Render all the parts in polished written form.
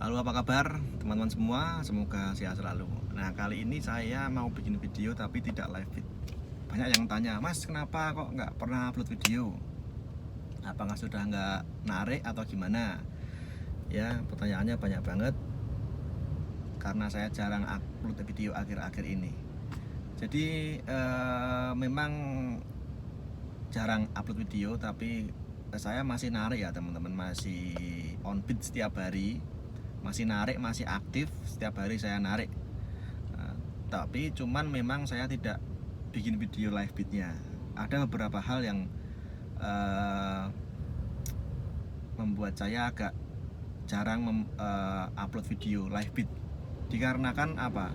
Halo, apa kabar teman-teman semua? Semoga sehat selalu. Nah, kali ini saya mau bikin video tapi tidak live feed. Banyak yang tanya, Mas, kenapa kok nggak pernah upload video? Apakah sudah nggak narik atau gimana? Ya, pertanyaannya banyak banget karena saya jarang upload video akhir-akhir ini. Jadi memang jarang upload video, tapi saya masih narik ya teman-teman, masih on beat setiap hari, masih narik, masih aktif setiap hari saya narik. Tapi cuman memang saya tidak bikin video live beatnya. Ada beberapa hal yang membuat saya agak jarang upload video live beat. Dikarenakan apa?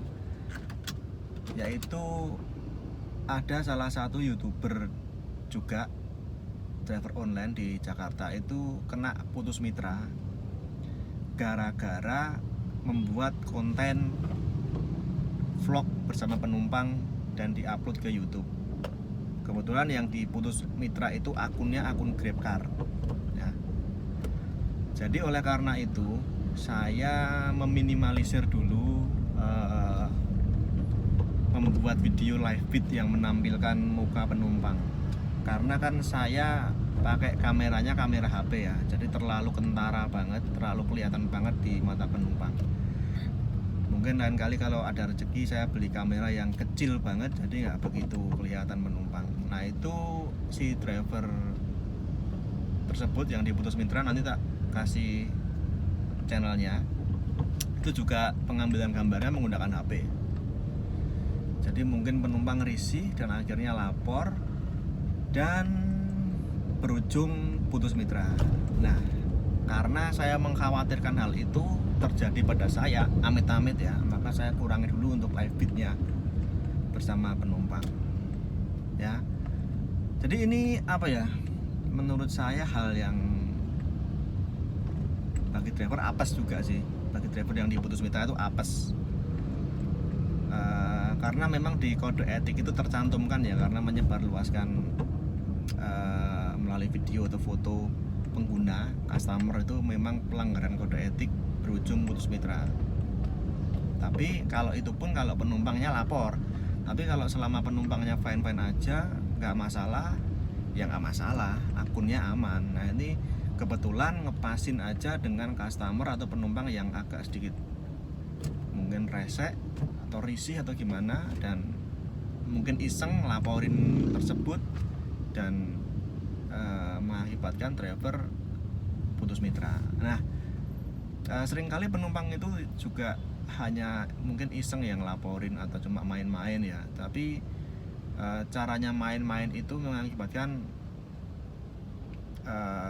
Yaitu ada salah satu YouTuber juga driver online di Jakarta itu kena putus mitra gara-gara membuat konten vlog bersama penumpang dan diupload ke YouTube. Kebetulan yang diputus mitra itu akunnya akun GrabCar ya. Jadi oleh karena itu saya meminimalisir dulu membuat video live feed yang menampilkan muka penumpang, karena kan saya pakai kameranya kamera HP ya, jadi terlalu kentara banget, terlalu kelihatan banget di mata penumpang. Mungkin lain kali kalau ada rezeki saya beli kamera yang kecil banget, jadi nggak begitu kelihatan penumpang. Nah, itu si driver tersebut yang diputus mitra, nanti tak kasih channelnya. Itu juga pengambilan gambarnya menggunakan HP. Jadi mungkin penumpang risih dan akhirnya lapor dan berujung putus mitra. Nah, karena saya mengkhawatirkan hal itu terjadi pada saya, amit-amit ya, maka saya kurangi dulu untuk live feednya bersama penumpang ya. Jadi ini apa ya, menurut saya hal yang bagi driver apes juga sih. Bagi driver yang diputus mitra itu apes, karena memang di kode etik itu tercantumkan ya, karena menyebarluaskan melalui video atau foto pengguna customer itu memang pelanggaran kode etik berujung putus mitra. Tapi kalau itu pun kalau penumpangnya lapor. Tapi kalau selama penumpangnya fine-fine aja, nggak masalah, ya nggak masalah, akunnya aman. Nah, ini kebetulan ngepasin aja dengan customer atau penumpang yang agak sedikit mungkin resek atau risih atau gimana, dan mungkin iseng laporin tersebut dan mengakibatkan driver putus mitra. Nah, seringkali penumpang itu juga hanya mungkin iseng yang laporin atau cuma main-main ya, tapi caranya main-main itu mengakibatkan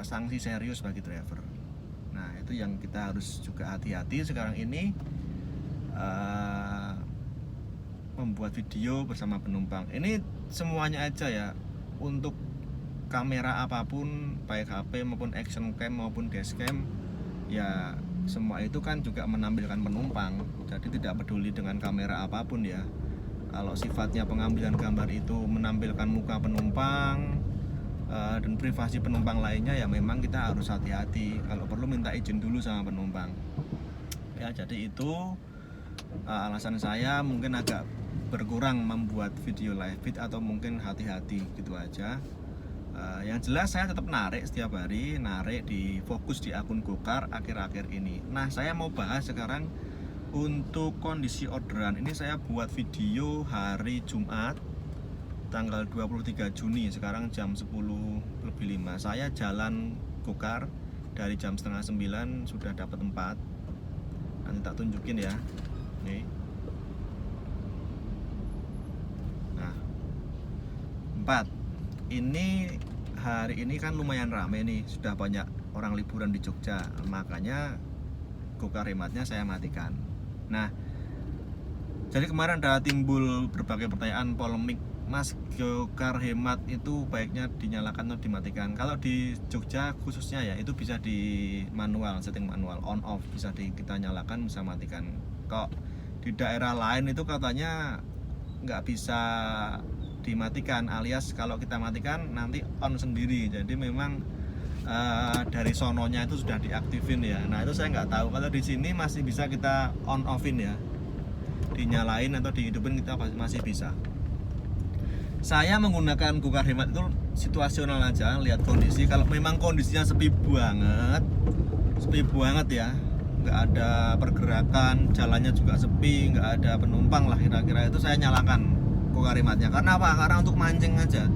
sanksi serius bagi driver. Nah, itu yang kita harus juga hati-hati sekarang ini, membuat video bersama penumpang. Ini semuanya aja ya, untuk kamera apapun, baik HP maupun action cam maupun dashcam ya, semua itu kan juga menampilkan penumpang. Jadi tidak peduli dengan kamera apapun ya, kalau sifatnya pengambilan gambar itu menampilkan muka penumpang dan privasi penumpang lainnya, ya memang kita harus hati-hati. Kalau perlu minta izin dulu sama penumpang ya. Jadi itu alasan saya mungkin agak berkurang membuat video live feed, atau mungkin hati-hati gitu aja. Yang jelas saya tetap narik setiap hari, narik di fokus di akun GoCar akhir-akhir ini. Nah, saya mau bahas sekarang untuk kondisi orderan. Ini saya buat video hari Jumat tanggal 23 Juni, sekarang jam 10:05. Saya jalan GoCar dari jam setengah 9, sudah dapat 4. Nanti tak tunjukin ya. Nih. Nah, 4. Ini hari ini kan lumayan rame nih, sudah banyak orang liburan di Jogja, makanya GoCar hematnya saya matikan. Nah, jadi kemarin ada timbul berbagai pertanyaan polemik, Mas, GoCar hemat itu baiknya dinyalakan atau dimatikan? Kalau di Jogja khususnya ya, itu bisa di manual, setting manual, on off, bisa kita nyalakan, bisa matikan. Kok di daerah lain itu katanya nggak bisa dimatikan, alias kalau kita matikan nanti on sendiri. Jadi memang dari sononya itu sudah diaktifin ya. Nah itu saya nggak tahu, kalau di sini masih bisa kita on offin ya, dinyalain atau dihidupin kita masih bisa. Saya menggunakan go car hemat itu situasional aja, lihat kondisi. Kalau memang kondisinya sepi banget ya, nggak ada pergerakan, jalannya juga sepi, nggak ada penumpang lah kira-kira, itu saya nyalakan go car hematnya. Karena apa? Karena untuk mancing aja,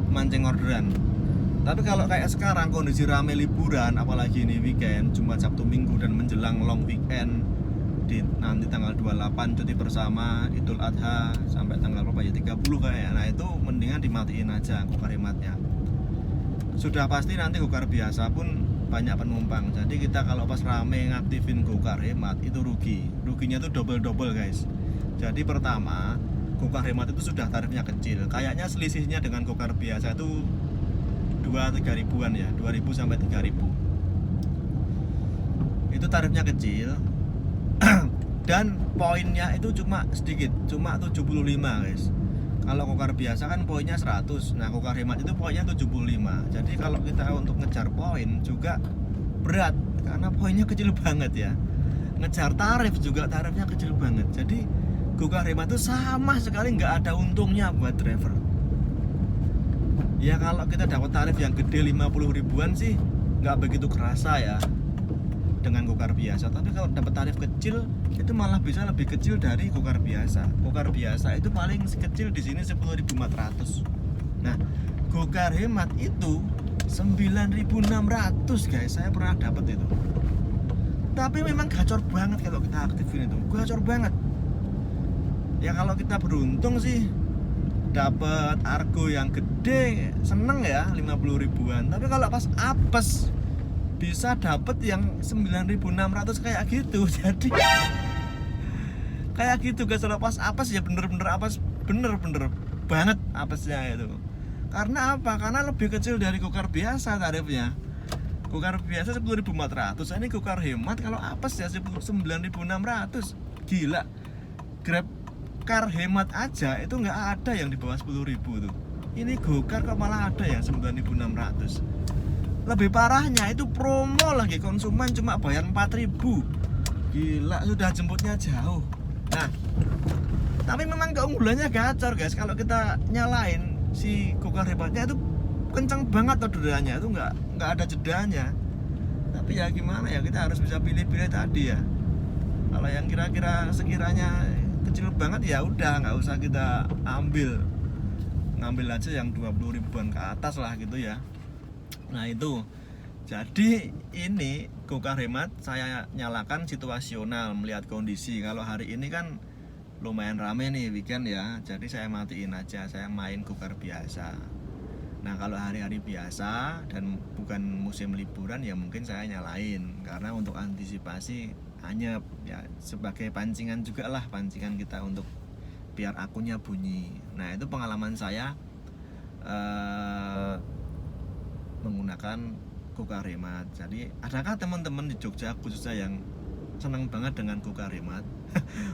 mancing orderan. Tapi kalau kayak sekarang kondisi rame liburan, apalagi ini weekend, Jumat, Sabtu, Minggu dan menjelang long weekend di nanti tanggal 28 cuti bersama Idul Adha sampai tanggal berapa ya, 30 kayak. Nah itu mendingan dimatiin aja go car hematnya. Sudah pasti nanti go car biasa pun banyak penumpang. Jadi kita kalau pas rame ngaktifin go car hemat itu ruginya tuh double guys. Jadi pertama, go car hemat itu sudah tarifnya kecil. Kayaknya selisihnya dengan go car biasa itu 2-3 ribuan ya, 2.000 sampai 3.000. Itu tarifnya kecil. Dan poinnya itu cuma sedikit, cuma 75 guys. Kalau go car biasa kan poinnya 100. Nah go car hemat itu poinnya 75. Jadi kalau kita untuk ngejar poin juga berat, karena poinnya kecil banget ya. Ngejar tarif juga tarifnya kecil banget. Jadi go car hemat itu sama sekali nggak ada untungnya buat driver. Ya kalau kita dapat tarif yang gede 50 ribuan sih nggak begitu kerasa ya dengan go car biasa. Tapi kalau dapat tarif kecil itu malah bisa lebih kecil dari go car biasa. Go car biasa itu paling kecil di sini 10.400. Nah, go car hemat itu 9.600 guys. Saya pernah dapat itu. Tapi memang gacor banget kalau kita aktifin itu. Gacor banget. Ya kalau kita beruntung sih dapat argo yang gede, seneng ya 50 ribuan. Tapi kalau pas apes bisa dapat yang 9.600 kayak gitu. Jadi kayak gitu guys, kalau pas apes ya bener-bener apes, bener-bener banget apesnya itu. Karena apa? Karena lebih kecil dari go car biasa tarifnya. Go car biasa 10.400, ini go car hemat kalau apes ya 9.600. Gila. Grab car hemat aja itu nggak ada yang di bawah 10.000 tuh. Ini go car kok malah ada yang 9.600. Lebih parahnya itu promo lagi, konsumen cuma bayar 4.000. Gila, sudah jemputnya jauh. Nah, tapi memang keunggulannya gacor guys. Kalau kita nyalain si go car hematnya itu kencang banget orderannya, itu nggak ada jedanya. Tapi ya gimana ya, kita harus bisa pilih-pilih tadi ya. Kalau yang kira-kira sekiranya kecil banget ya udah nggak usah kita ngambil aja yang 20 ribuan ke atas lah gitu ya. Nah itu, jadi ini go car hemat saya nyalakan situasional, melihat kondisi. Kalau hari ini kan lumayan rame nih weekend ya, jadi saya matiin aja, saya main go car biasa. Nah kalau hari-hari biasa dan bukan musim liburan ya mungkin saya nyalain, karena untuk antisipasi hanya ya sebagai pancingan juga lah, pancingan kita untuk biar akunnya bunyi. Nah itu pengalaman saya menggunakan go car hemat. Jadi adakah teman-teman di Jogja khususnya yang senang banget dengan go car hemat?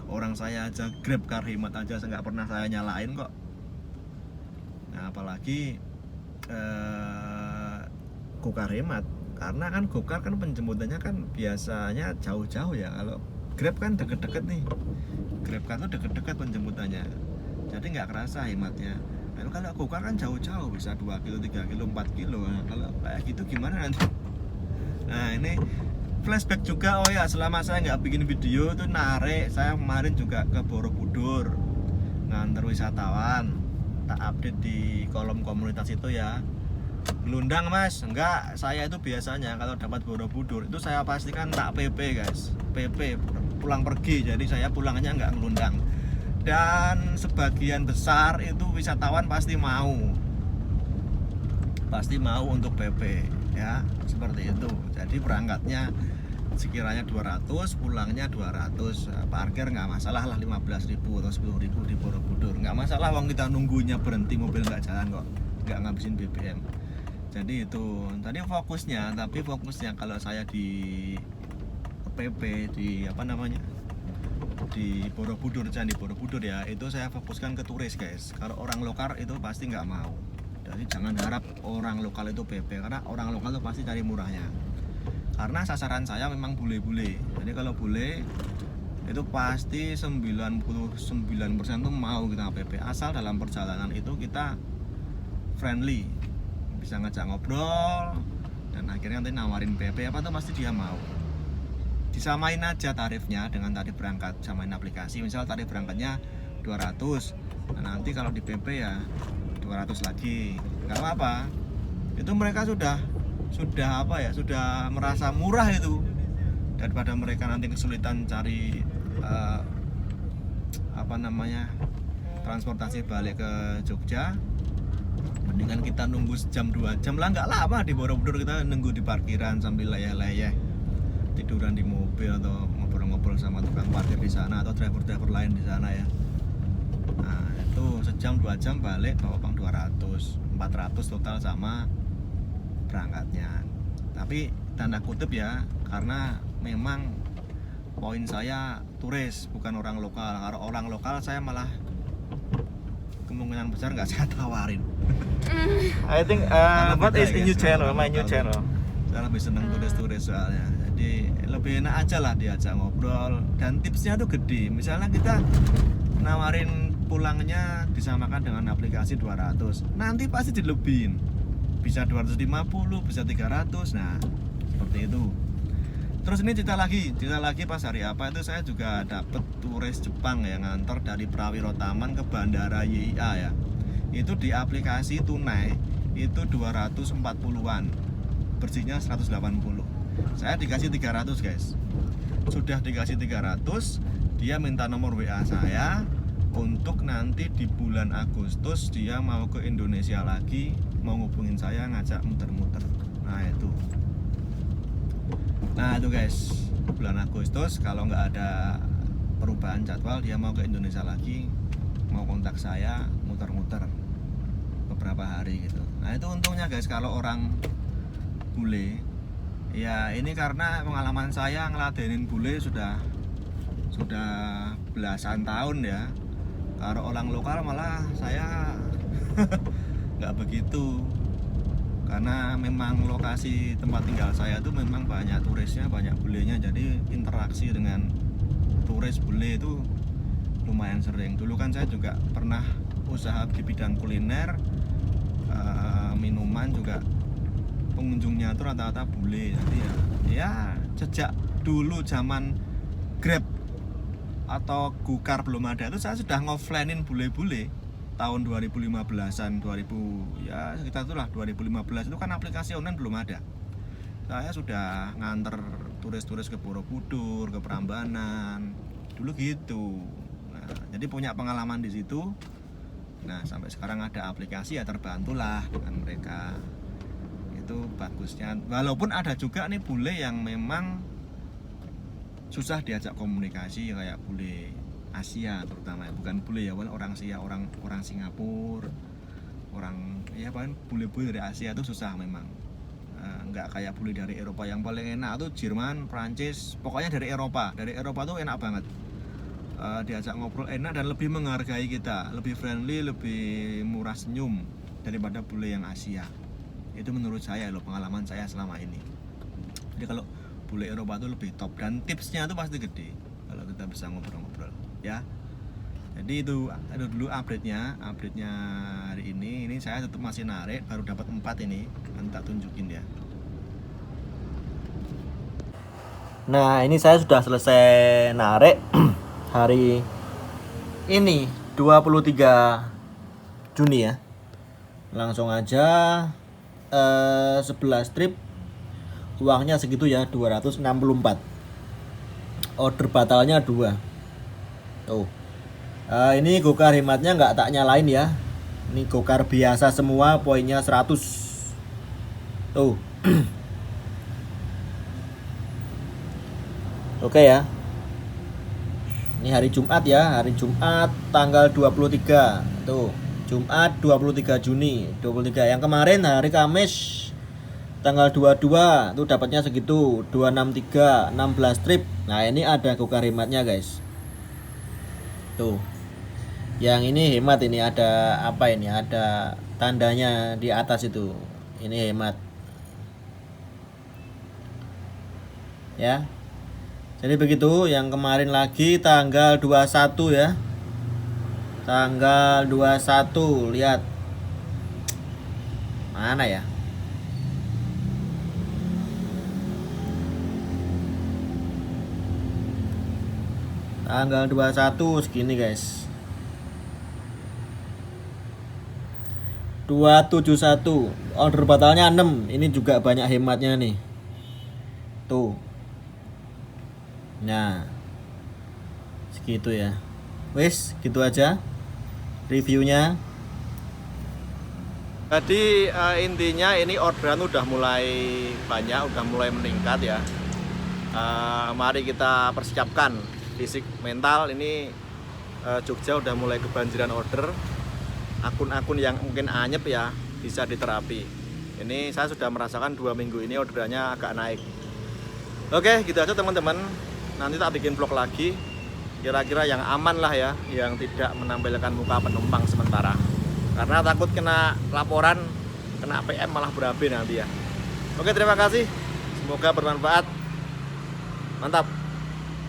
Orang saya aja Grab car hemat aja nggak pernah saya nyalain kok. Nah apalagi go car hemat, karena kan go car kan penjemputannya kan biasanya jauh-jauh ya. Kalau Grab kan deket-deket nih, Grab car tuh deket-deket penjemputannya, jadi nggak kerasa hematnya. Lalu kalau go car kan jauh-jauh, bisa 2 kilo, 3 kilo, 4 kilo. Nah, kalau kayak gitu gimana nanti? Nah ini flashback juga, oh ya selama saya nggak bikin video tuh narik, saya kemarin juga ke Borobudur nganter wisatawan, tak update di kolom komunitas itu ya. Gelundang mas, enggak, saya itu biasanya kalau dapat Borobudur itu saya pastikan tak PP guys, PP pulang pergi, jadi saya pulangnya enggak ngelundang. Dan sebagian besar itu wisatawan pasti mau untuk PP ya, seperti itu. Jadi berangkatnya sekiranya 200, pulangnya 200, parkir nggak masalah lah, 15.000 atau 10.000 di Borobudur nggak masalah, wong kita nunggunya berhenti, mobil nggak jalan kok, nggak ngabisin BBM. Jadi itu tadi fokusnya, tapi fokusnya kalau saya di PP di apa namanya, di Borobudur, Candi Borobudur ya, itu saya fokuskan ke turis guys. Kalau orang lokal itu pasti nggak mau. Jadi jangan harap orang lokal itu PP, karena orang lokal itu pasti cari murahnya. Karena sasaran saya memang bule-bule. Jadi kalau bule itu pasti 99% tuh mau kita PP, asal dalam perjalanan itu kita friendly, bisa ngajak ngobrol, dan akhirnya nanti nawarin PP apa tuh pasti dia mau. Disamain aja tarifnya dengan tarif berangkat, samain aplikasi. Misal tarif berangkatnya 200, nah nanti kalau di PP ya 200 lagi, nggak apa-apa. Itu mereka sudah apa ya, sudah merasa murah itu, daripada mereka nanti kesulitan cari transportasi balik ke Jogja. Mendingan kita nunggu sejam 2 jam lah, nggak lama di Borobudur, kita nunggu di parkiran sambil leyeh-leyeh, tiduran di mobil atau ngobrol-ngobrol sama tukang parkir di sana atau driver-driver lain di sana ya. Nah itu sejam 2 jam balik bawa uang 200, 400 total sama berangkatnya. Tapi tanda kutip ya, karena memang poin saya turis bukan orang lokal. Kalau orang lokal saya malah kemungkinan besar nggak saya tawarin. I think what is a new channel, my new channel. Saya lebih senang turis-turis soalnya. Jadi lebih enak aja lah diajak ngobrol, dan tipsnya tuh gede. Misalnya kita nawarin pulangnya disamakan dengan aplikasi 200, nanti pasti dilebihin, bisa 250, bisa 300. Nah seperti itu. Terus ini cerita lagi pas hari apa itu saya juga dapet turis Jepang yang ngantor dari Prawiro Taman ke Bandara YIA ya. Itu di aplikasi tunai itu 240-an, bersihnya 180. Saya dikasih 300 guys. Sudah dikasih 300, dia minta nomor WA saya untuk nanti di bulan Agustus dia mau ke Indonesia lagi, mau ngubungin saya ngajak muter-muter. Nah itu guys, bulan Agustus kalau nggak ada perubahan jadwal dia mau ke Indonesia lagi, mau kontak saya muter-muter beberapa hari gitu. Nah itu untungnya guys kalau orang bule ya, ini karena pengalaman saya ngeladenin bule sudah belasan tahun ya. Kalau orang lokal malah saya nggak begitu, karena memang lokasi tempat tinggal saya itu memang banyak turisnya, banyak bulenya, jadi interaksi dengan turis bule itu lumayan sering. Dulu kan saya juga pernah usaha di bidang kuliner, minuman juga, pengunjungnya itu rata-rata bule. Jadi ya sejak dulu zaman Grab atau Gukar belum ada itu saya sudah ngoflainin bule-bule. Tahun 2015-an, ya sekitar itulah 2015 itu kan aplikasi online belum ada. Saya sudah nganter turis-turis ke Borobudur, ke Prambanan, dulu gitu. Nah, jadi punya pengalaman di situ. Nah, sampai sekarang ada aplikasi ya terbantulah dengan mereka. Itu bagusnya. Walaupun ada juga nih bule yang memang susah diajak komunikasi, kayak bule Asia terutama, bukan bule ya, orang Asia, orang Singapura, orang ya paling bule-bule dari Asia itu susah memang. Nggak kayak bule dari Eropa. Yang paling enak tuh Jerman, Prancis, pokoknya dari Eropa tuh enak banget. Diajak ngobrol enak dan lebih menghargai kita, lebih friendly, lebih murah senyum daripada bule yang Asia. Itu menurut saya loh, pengalaman saya selama ini. Jadi kalau bule Eropa tuh lebih top, dan tipsnya tuh pasti gede kalau kita bisa ngobrol-ngobrol ya. Jadi itu dulu update-nya hari ini. Ini saya tetap masih narik, baru dapat 4 ini, nanti tak tunjukin ya. Nah ini saya sudah selesai narik hari ini 23 Juni ya. Langsung aja 11 trip, uangnya segitu ya, 264. Order batalnya 2. Tuh. Ini Gokar hematnya nggak tak nyalain ya. Ini Gokar biasa semua, poinnya 100. Tuh. Oke ya. Ini hari Jumat ya, hari Jumat tanggal 23. Tuh, Jumat 23 Juni 23. Yang kemarin hari Kamis tanggal 22 tuh dapatnya segitu, 263, 16 trip. Nah, ini ada Gokar hematnya, guys. Tuh. Yang ini hemat, ini ada apa ini? Ada tandanya di atas itu. Ini hemat. Ya. Jadi begitu, yang kemarin lagi tanggal 21 ya. Tanggal 21, lihat. Mana ya? Tanggal 21 segini guys. 271. Order batalnya 6. Ini juga banyak hematnya nih. Tuh. Nah. Segitu ya. Wes, gitu aja reviewnya. Jadi intinya ini orderan udah mulai banyak, udah mulai meningkat ya. Mari kita persiapkan fisik mental. Ini Jogja udah mulai kebanjiran order. Akun-akun yang mungkin anyep ya bisa diterapi. Ini saya sudah merasakan 2 minggu ini orderannya agak naik. Oke, gitu aja teman-teman. Nanti tak bikin vlog lagi. Kira-kira yang aman lah ya, yang tidak menampilkan muka penumpang sementara. Karena takut kena laporan, kena PM malah berabe nanti ya. Oke, terima kasih. Semoga bermanfaat. Mantap.